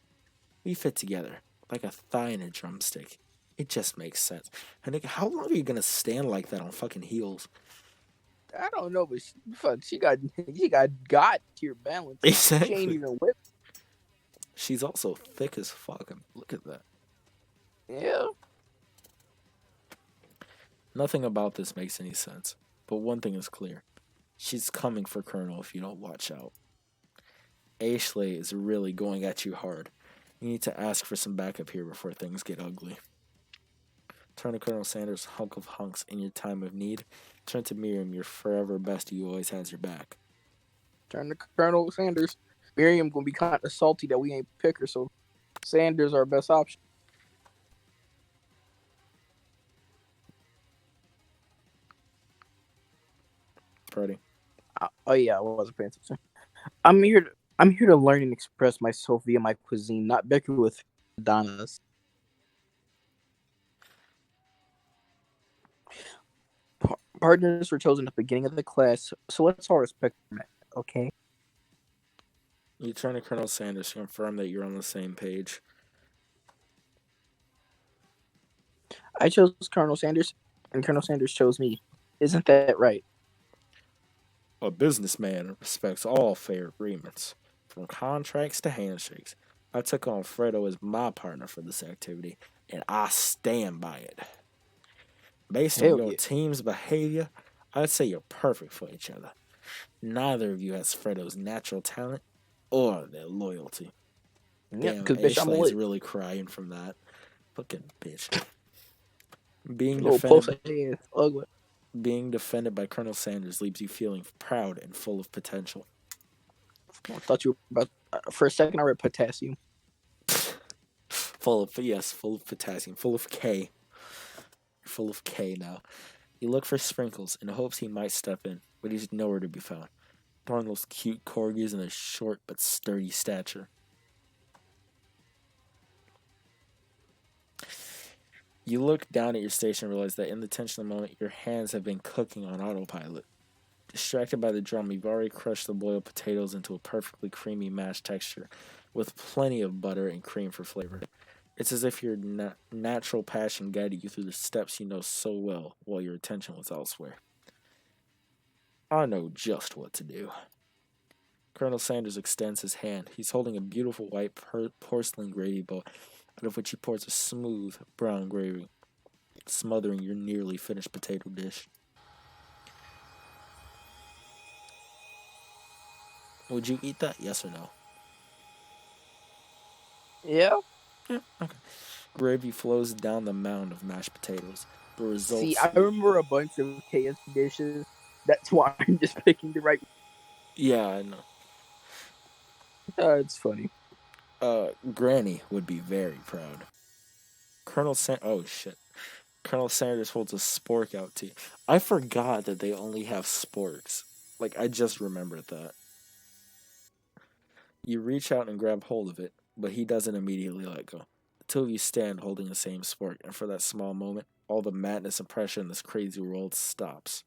We fit together, like a thigh and a drumstick. It just makes sense. And nigga, how long are you gonna stand like that on fucking heels? I don't know, but she got to your balance. She ain't Exactly. even whip. She's also thick as fuck. Look at that. Yeah. Nothing about this makes any sense. But one thing is clear. She's coming for Colonel if you don't watch out. Ashley is really going at you hard. You need to ask for some backup here before things get ugly. Turn to Colonel Sanders, hunk of hunks in your time of need. Turn to Miriam, your forever bestie who always has your back. Turn to Colonel Sanders. Miriam gonna be kind of salty that we ain't pick her, so Sanders our best option. Pretty. Oh yeah, I wasn't paying attention. I'm here to learn and express myself via my cuisine, not bicker with Donnas. Partners were chosen at the beginning of the class, so let's all respect them, okay? You turn to Colonel Sanders to confirm that you're on the same page. I chose Colonel Sanders, and Colonel Sanders chose me. Isn't that right? A businessman respects all fair agreements, from contracts to handshakes. I took on Fredo as my partner for this activity, and I stand by it. Based on Hell your yeah. team's behavior, I'd say you're perfect for each other. Neither of you has Fredo's natural talent or their loyalty. Yeah, Damn, because bitch, I'm Ashley's lit. really crying from that. Fucking bitch. Being Little post defended, ass, ugly. being defended by Colonel Sanders leaves you feeling proud and full of potential. I thought you were about. For a second, I read potassium. Full of potassium, full of K. Full of K now. You look for Sprinkles in hopes he might step in, but he's nowhere to be found. Darn those cute corgis and their short but sturdy stature. You look down at your station and realize that in the tension of the moment, your hands have been cooking on autopilot. Distracted by the drum, you've already crushed the boiled potatoes into a perfectly creamy mashed texture, with plenty of butter and cream for flavor. It's as if your natural passion guided you through the steps you know so well while your attention was elsewhere. I know just what to do. Colonel Sanders extends his hand. He's holding a beautiful white porcelain gravy bowl, out of which he pours a smooth brown gravy, smothering your nearly finished potato dish. Would you eat that? Yes or no? Yeah. Yeah, okay. Gravy flows down the mound of mashed potatoes. The results. See, I remember a bunch of KFC dishes. That's why I'm just picking the right. Yeah, I know. It's funny. Granny would be very proud. Oh shit. Colonel Sanders holds a spork out to you. I forgot that they only have sporks. Like, I just remembered that. You reach out and grab hold of it, but he doesn't immediately let go. The two of you stand holding the same spork, and for that small moment, all the madness and pressure in this crazy world stops.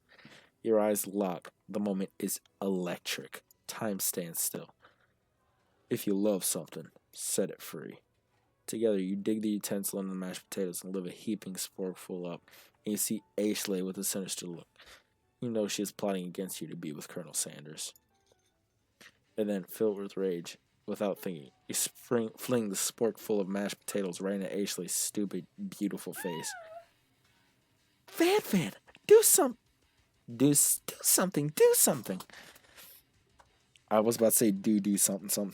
Your eyes lock. The moment is electric. Time stands still. If you love something, set it free. Together, you dig the utensil and the mashed potatoes and live a heaping sporkful up, and you see Ashley with a sinister look. You know she is plotting against you to be with Colonel Sanders. And then, filled with rage, without thinking, you fling the spork full of mashed potatoes right into Ashley's stupid, beautiful face. Van, do something. Do something. I was about to say do something.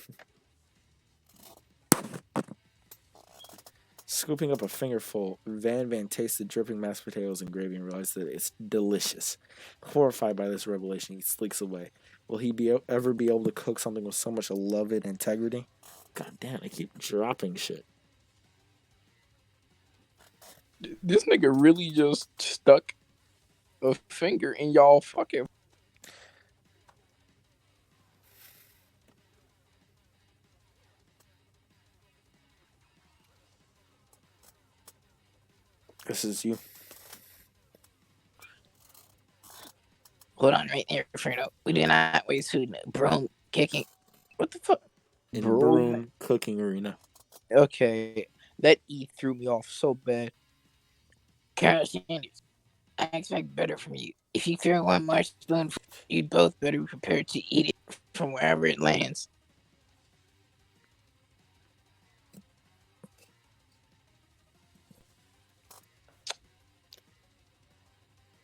Scooping up a fingerful, Van tastes the dripping mashed potatoes and gravy and realizes that it's delicious. Horrified by this revelation, he slinks away. Will he ever be able to cook something with so much love and integrity? God damn, I keep dropping shit. This nigga really just stuck a finger in y'all fucking. This is you. Hold on right there, Fredo. We do not waste food in a broom kicking. What the fuck? In Broom. Broom Cooking Arena. Okay, that E threw me off so bad. Colonel Sanders, I expect better from you. If you throw one more spoonful, you'd both better be prepared to eat it from wherever it lands.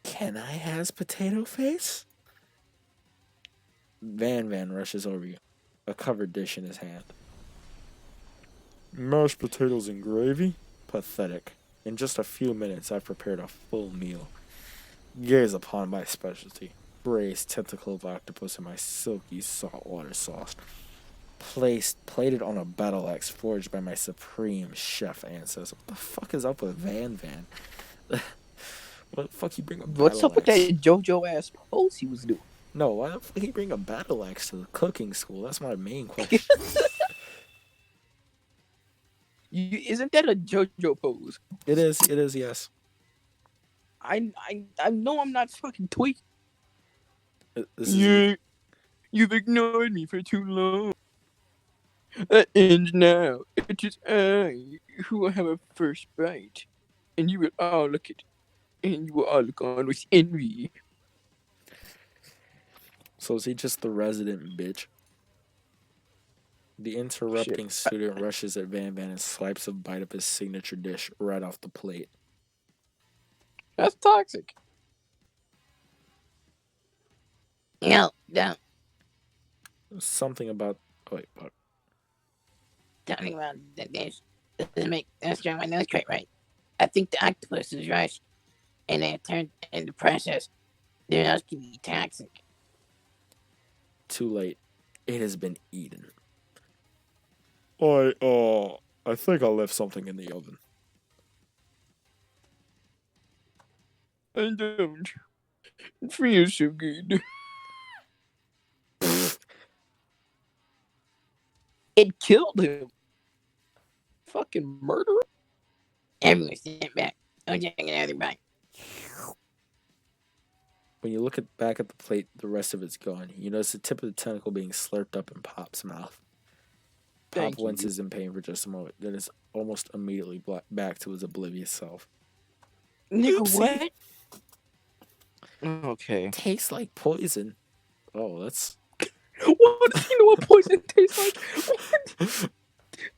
Can I has potato face? Van rushes over you, a covered dish in his hand. Mashed potatoes and gravy? Pathetic. In just a few minutes, I've prepared a full meal. Gaze upon my specialty. Braised tentacle of octopus in my silky saltwater sauce. Plated on a battle axe forged by my supreme chef ancestor. What the fuck is up with Van? What the fuck you bring a battle What's up with axe? that JoJo ass pose he was doing? No, why the fuck he bring a battle axe to the cooking school? That's my main question. Isn't that a JoJo pose? It is, yes. I know I'm not fucking tweaking. This is You've ignored me for too long. And now it is I who will have a first bite, and you will all look at, and you will all look on with envy. So is he just the resident bitch? The interrupting student rushes at Van and swipes a bite of his signature dish right off the plate. That's toxic. No, don't. Something about... Oh, wait, what? Talking about the dish doesn't make that's drawing my nose quite right. I think the octopus is rushed, and they turned in the process. Their nose can be toxic. Too late. It has been eaten. I think I left something in the oven. I don't. It feels so good. It killed him. Fucking murderer. Everyone stand back. Don't take another bite. When you look back at the plate, the rest of it's gone. You notice the tip of the tentacle being slurped up in Pop's mouth. Pop Thank you. winces in pain for just a moment, then is almost immediately back to his oblivious self. Nigga, Oopsie. what? Okay. Tastes like poison. Oh, that's... What? You know what poison tastes like? What?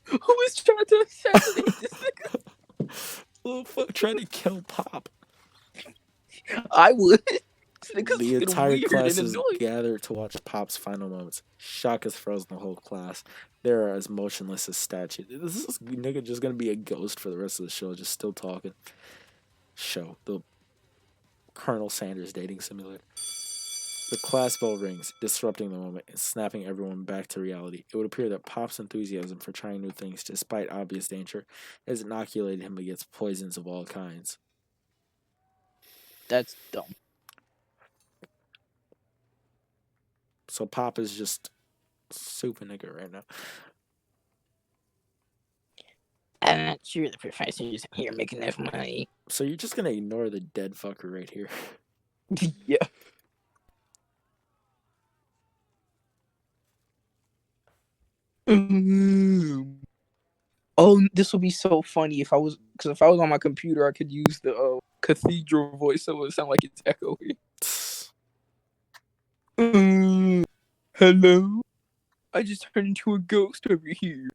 Who is trying to assassinate this nigga? Who the fuck trying to kill Pop? I would. This nigga's The fucking entire weird class and is annoying. gathered to watch Pop's final moments. Shock has frozen the whole class. They are as motionless as statues. This is nigga just gonna be a ghost for the rest of the show, just still talking. The Colonel Sanders dating simulator. The class bell rings, disrupting the moment and snapping everyone back to reality. It would appear that Pop's enthusiasm for trying new things, despite obvious danger, has inoculated him against poisons of all kinds. That's dumb. So Pop is just super nigga right now. I'm not sure the professor isn't here making enough money. So you're just gonna ignore the dead fucker right here. Yeah. Oh, this would be so funny if I was on my computer, I could use the cathedral voice, so it would sound like it's echoing. Hello, I just turned into a ghost over here.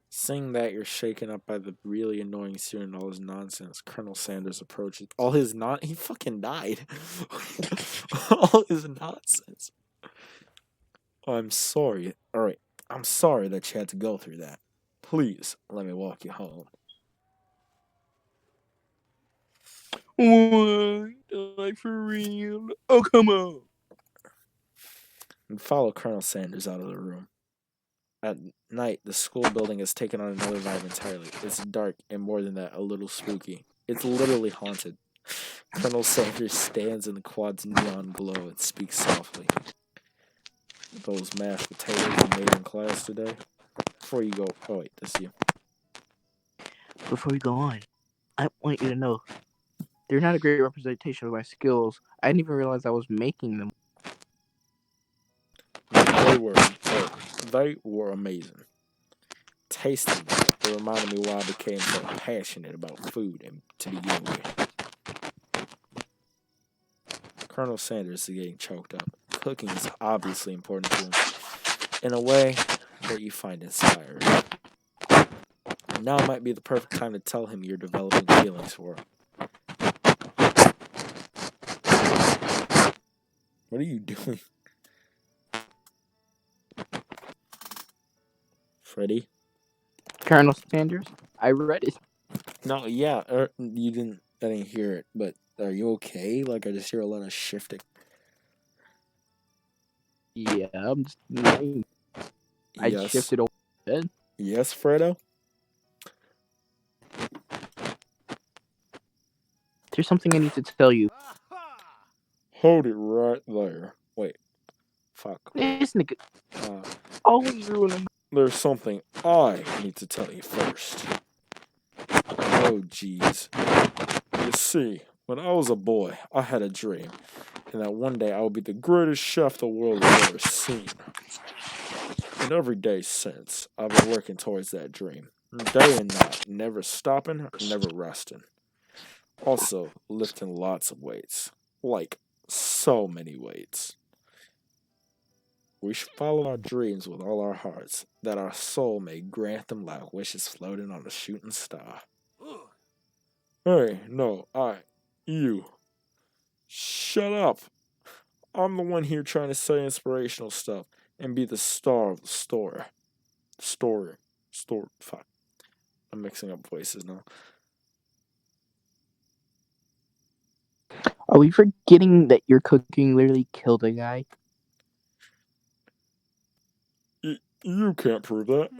Seeing that you're shaken up by the really annoying student and all his nonsense, Colonel Sanders approaches. He fucking died. All his nonsense. Oh, I'm sorry. Alright, I'm sorry that you had to go through that. Please, let me walk you home. What? Like for real? Oh, come on. And follow Colonel Sanders out of the room. At night, the school building has taken on another vibe entirely. It's dark, and more than that, a little spooky. It's literally haunted. Colonel Sanders stands in the quad's neon glow and speaks softly. Those mashed potatoes you made in class today? Before you go... Oh, wait, that's you. Before we go on, I want you to know they're not a great representation of my skills. I didn't even realize I was making them. They were amazing. Tasting them, it reminded me why I became so passionate about food and to begin with. Colonel Sanders is getting choked up. Cooking is obviously important to him in a way that you find inspiring. Now might be the perfect time to tell him you're developing feelings for him. What are you doing? Freddy? Colonel Sanders, I read it. No, yeah, you didn't. I didn't hear it, but are you okay? Like, I just hear a lot of shifting. Yeah, I'm just. I Yes. shifted over the bed. Yes, Fredo? There's something I need to tell you. Hold it right there. Wait. Fuck. This nigga Uh, always ruining. there's something I need to tell you first. Oh, jeez. You see, when I was a boy, I had a dream, and that one day I would be the greatest chef the world has ever seen. And every day since, I've been working towards that dream, day and night, never stopping, never resting. Also, lifting lots of weights, like so many weights. We should follow our dreams with all our hearts, that our soul may grant them like wishes floating on a shooting star. Hey, no, you. Shut up. I'm the one here trying to say inspirational stuff and be the star of the story. Fuck. I'm mixing up voices now. Are we forgetting that your cooking literally killed a guy? You can't prove that.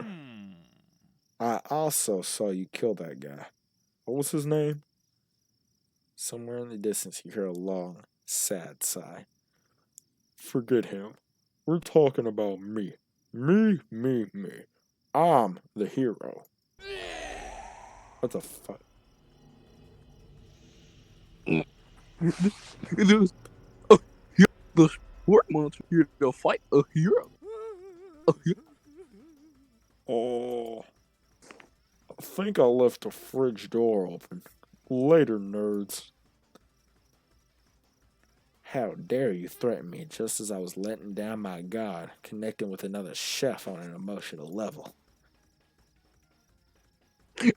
I also saw you kill that guy. What was his name? Somewhere in the distance, you hear a long, sad sigh. Forget him. We're talking about me. Me. I'm the hero. What the fuck? The sport monster here to fight a hero. Oh, I think I left the fridge door open. Later, nerds. How dare you threaten me just as I was letting down my guard, connecting with another chef on an emotional level. Be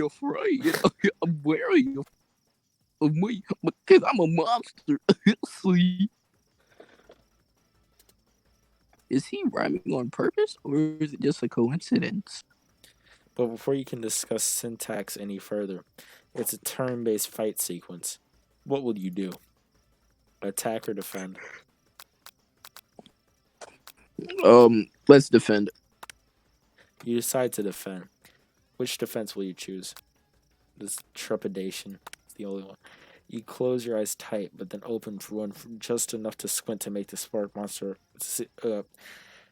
afraid. I'm wary of me because I'm a monster. See? Is he rhyming on purpose or is it just a coincidence? But before you can discuss syntax any further, it's a turn-based fight sequence. What will you do? Attack or defend? Let's defend. You decide to defend. Which defense will you choose? This trepidation is the only one. You close your eyes tight, but then open for one just enough to squint to make the spark monster.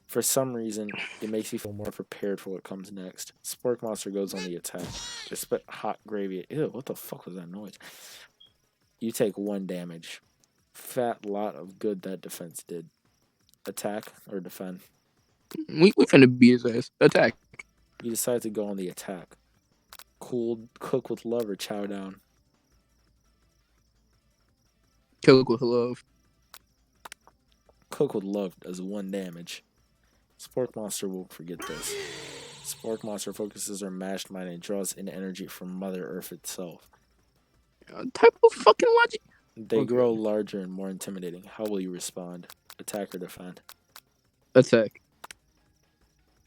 For some reason, it makes you feel more prepared for what comes next. Spark monster goes on the attack. Expect hot gravy. Ew, what the fuck was that noise? You take 1 damage. Fat lot of good that defense did. Attack or defend? We finna beat his ass. Attack. You decide to go on the attack. Cook with love or chow down? Kill with love. Cook with love does 1 damage. Spork Monster won't forget this. Spork Monster focuses her mashed mind and draws in energy from Mother Earth itself. Type of fucking logic. They grow larger and more intimidating. How will you respond? Attack or defend? Attack.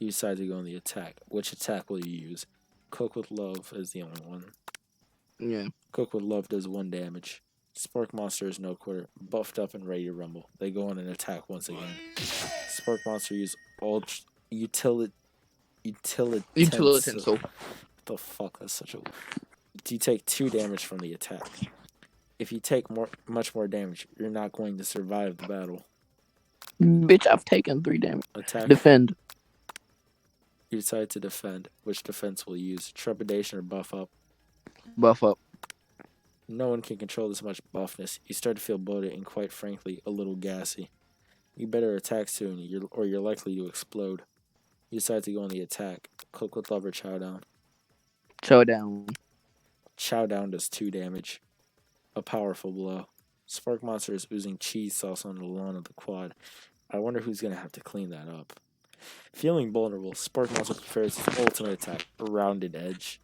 You decide to go on the attack. Which attack will you use? Cook with Love is the only one. Yeah. Cook with Love does 1 damage. Spark Monster is no quarter, buffed up and ready to rumble. They go on an attack once again. Spark Monster use utility. Utilitensel. The fuck? That's such a. You take 2 damage from the attack. If you take much more damage, you're not going to survive the battle. Bitch, I've taken 3 damage. Attack. Defend. You decide to defend. Which defense will you use? Trepidation or buff up? Buff up. No one can control this much buffness. You start to feel bloated and, quite frankly, a little gassy. You better attack soon, or you're likely to explode. You decide to go on the attack. Cook with Love or Chow Down. Chow down. Chow Down does 2 damage. A powerful blow. Spark Monster is oozing cheese sauce on the lawn of the quad. I wonder who's going to have to clean that up. Feeling vulnerable, Spark Monster prefers his ultimate attack, Rounded Edge.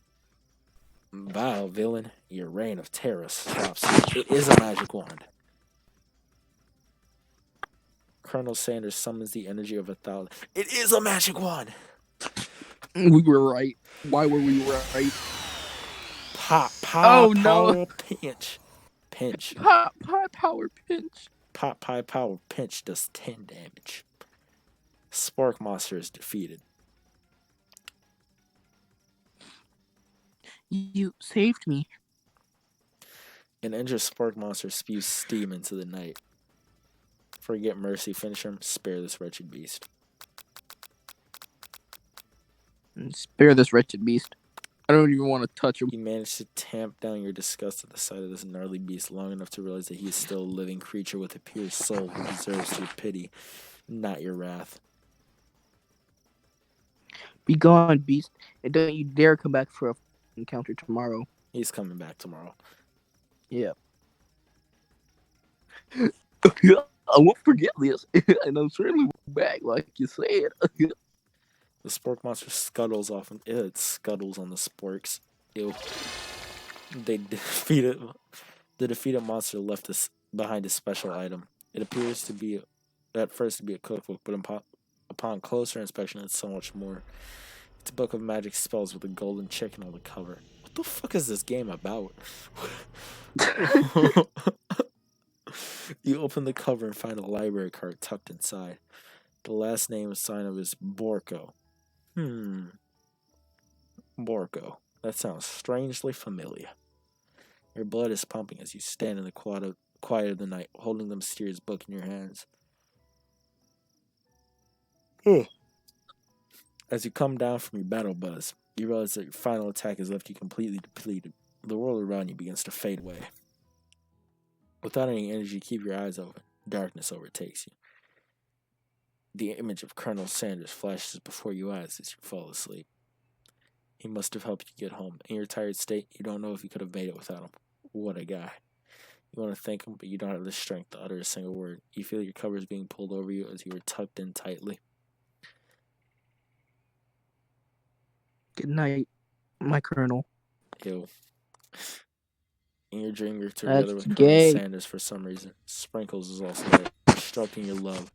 Bow, villain, your reign of terror stops. It is a magic wand. Colonel Sanders summons the energy of 1,000. It is a magic wand! We were right. Why were we right? Pop, Oh, no. power, pinch. Pinch. Pop, power pinch. Pop, pie, power, pinch does 10 damage. Spark Monster is defeated. You saved me. An injured Spark Monster spews steam into the night. Forget mercy, finish him, spare this wretched beast. Spare this wretched beast. I don't even want to touch him. You manage to tamp down your disgust at the sight of this gnarly beast long enough to realize that he is still a living creature with a pure soul who deserves your pity, not your wrath. Be gone, beast, and don't you dare come back for a encounter tomorrow. He's coming back tomorrow. Yeah. I won't forget this, and I'm certainly back, like you said. The Spork Monster scuttles off, and it scuttles on the Sporks. Ew. The defeated monster left behind a special item. It appears to be, at first, to be a cookbook, but upon closer inspection, it's so much more. It's a book of magic spells with a golden chicken on the cover. What the fuck is this game about? You open the cover and find a library card tucked inside. The last name sign of is Borko. Borko. That sounds strangely familiar. Your blood is pumping as you stand in the quiet of the night, holding the mysterious book in your hands. As you come down from your battle buzz, you realize that your final attack has left you completely depleted. The world around you begins to fade away. Without any energy, keep your eyes open. Darkness overtakes you. The image of Colonel Sanders flashes before your eyes as you fall asleep. He must have helped you get home. In your tired state, you don't know if you could have made it without him. What a guy. You want to thank him, but you don't have the strength to utter a single word. You feel your covers being pulled over you as you were tucked in tightly. Good night, my colonel. Ew. In your dream, you're That's together with gay. Colonel Sanders for some reason. Sprinkles is also there, instructing your love.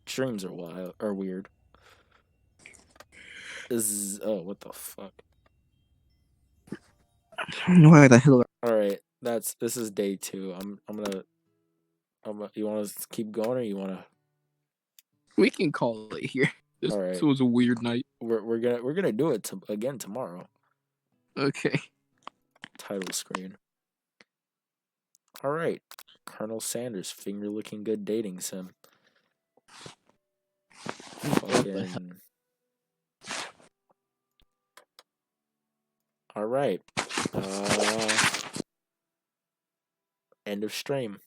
Dreams are wild, or weird. What the fuck? Why the hell? Alright, this is day 2. You want to keep going, or you want to? We can call it here. This All right. was a weird night. We're gonna do it again tomorrow. Okay. Title screen. Alright. Colonel Sanders, finger looking good dating sim. Fucking. Alright. End of stream.